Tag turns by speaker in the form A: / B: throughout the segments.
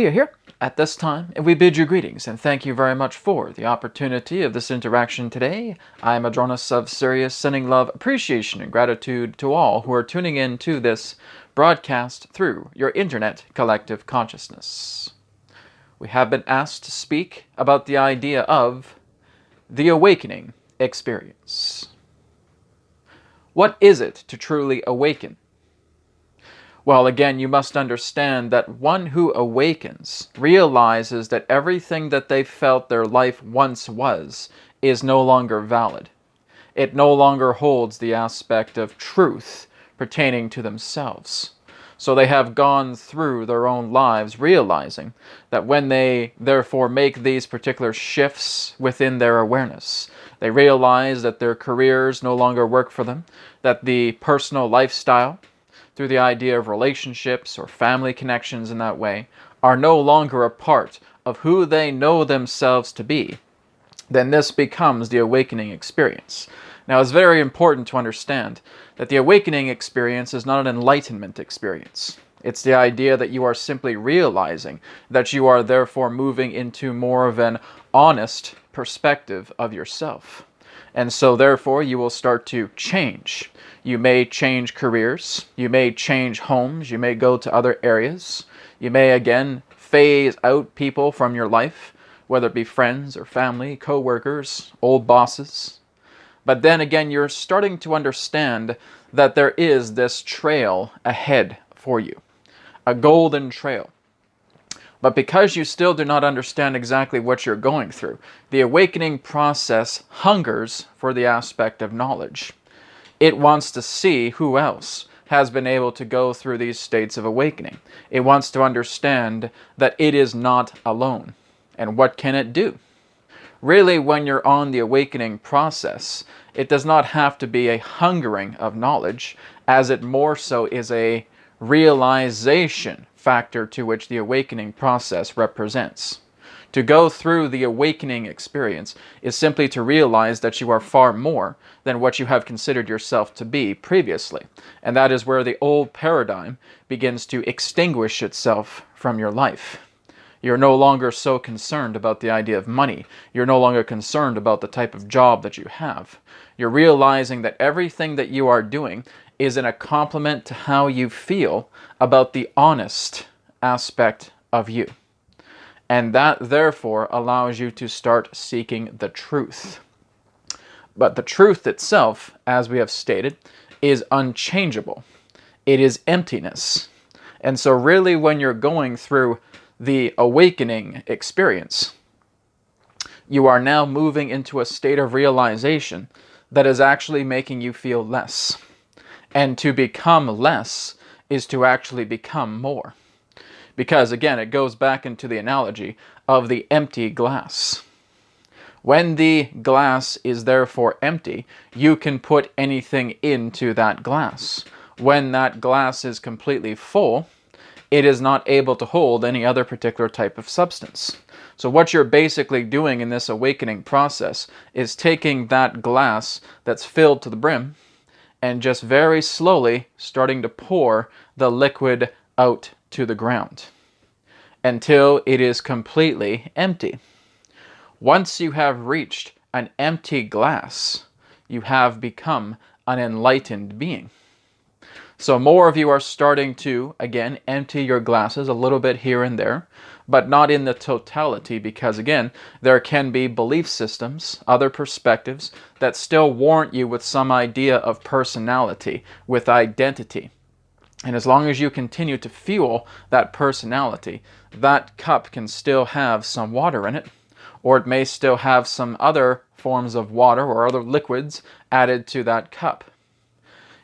A: we are here at this time, and we bid you greetings, and thank you very much for the opportunity of this interaction today. I am Adronis of Sirius, sending love, appreciation, and gratitude to all who are tuning in to this broadcast through your internet collective consciousness. We have been asked to speak about the idea of the awakening experience. What is it to truly awaken? Well, again, you must understand that one who awakens realizes that everything that they felt their life once was is no longer valid. It no longer holds the aspect of truth pertaining to themselves. So they have gone through their own lives realizing that when they therefore make these particular shifts within their awareness, they realize that their careers no longer work for them, that the personal lifestyle, through the idea of relationships or family connections in that way, are no longer a part of who they know themselves to be, then this becomes the awakening experience. Now, it's very important to understand that the awakening experience is not an enlightenment experience. It's the idea that you are simply realizing that you are therefore moving into more of an honest perspective of yourself. And so therefore you will start to change. You may change careers, you may change homes, you may go to other areas, you may again phase out people from your life, whether it be friends or family, co-workers, old bosses. But then again, you're starting to understand that there is this trail ahead for you, a golden trail. But because you still do not understand exactly what you're going through, the awakening process hungers for the aspect of knowledge. It wants to see who else has been able to go through these states of awakening. It wants to understand that it is not alone. And what can it do? Really, when you're on the awakening process, it does not have to be a hungering of knowledge, as it more so is a realization factor to which the awakening process represents. To go through the awakening experience is simply to realize that you are far more than what you have considered yourself to be previously. And that is where the old paradigm begins to extinguish itself from your life. You're no longer so concerned about the idea of money. You're no longer concerned about the type of job that you have. You're realizing that everything that you are doing is in a complement to how you feel about the honest aspect of you. And that therefore allows you to start seeking the truth. But the truth itself, as we have stated, is unchangeable. It is emptiness. And so really when you're going through the awakening experience, you are now moving into a state of realization that is actually making you feel less. And to become less is to actually become more. Because again, it goes back into the analogy of the empty glass. When the glass is therefore empty, you can put anything into that glass. When that glass is completely full, it is not able to hold any other particular type of substance. So what you're basically doing in this awakening process is taking that glass that's filled to the brim and just very slowly starting to pour the liquid out to the ground until it is completely empty. Once you have reached an empty glass, you have become an enlightened being. So more of you are starting to, again, empty your glasses a little bit here and there, but not in the totality, because again, there can be belief systems, other perspectives, that still warrant you with some idea of personality, with identity. And as long as you continue to fuel that personality, that cup can still have some water in it, or it may still have some other forms of water or other liquids added to that cup.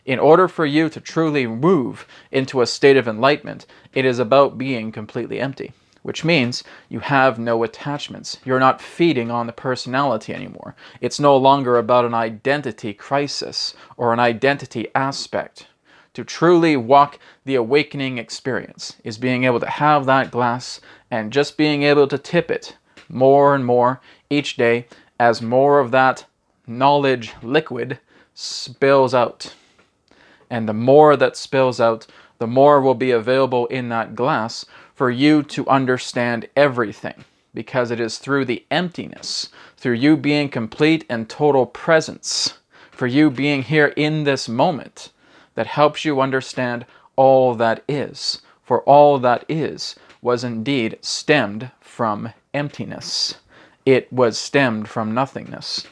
A: In order for you to truly move into a state of enlightenment, it is about being completely empty, which means you have no attachments. You're not feeding on the personality anymore. It's no longer about an identity crisis or an identity aspect. To truly walk the awakening experience is being able to have that glass and just being able to tip it more and more each day as more of that knowledge liquid spills out. And the more that spills out, the more will be available in that glass for you to understand everything, because it is through the emptiness, through you being complete and total presence, for you being here in this moment, that helps you understand all that is. For all that is was indeed stemmed from emptiness. It was stemmed from nothingness.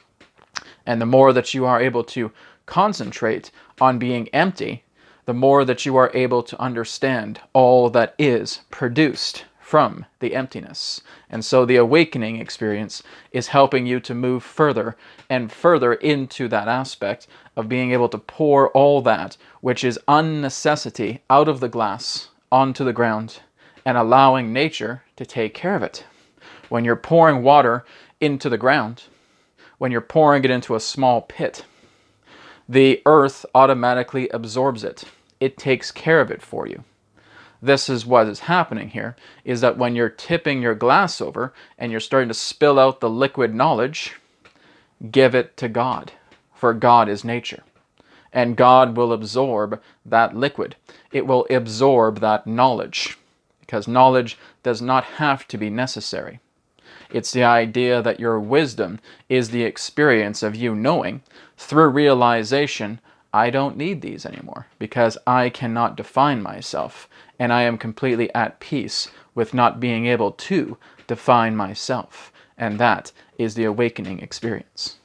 A: And the more that you are able to concentrate on being empty, the more that you are able to understand all that is produced from the emptiness. And so the awakening experience is helping you to move further and further into that aspect of being able to pour all that which is unnecessity out of the glass onto the ground and allowing nature to take care of it. When you're pouring water into the ground, when you're pouring it into a small pit, the earth automatically absorbs it. It takes care of it for you. This is what is happening here, is that when you're tipping your glass over and you're starting to spill out the liquid knowledge, give it to God, for God is nature. And God will absorb that liquid. It will absorb that knowledge, because knowledge does not have to be necessary. It's the idea that your wisdom is the experience of you knowing through realization, I don't need these anymore because I cannot define myself, and I am completely at peace with not being able to define myself. And that is the awakening experience.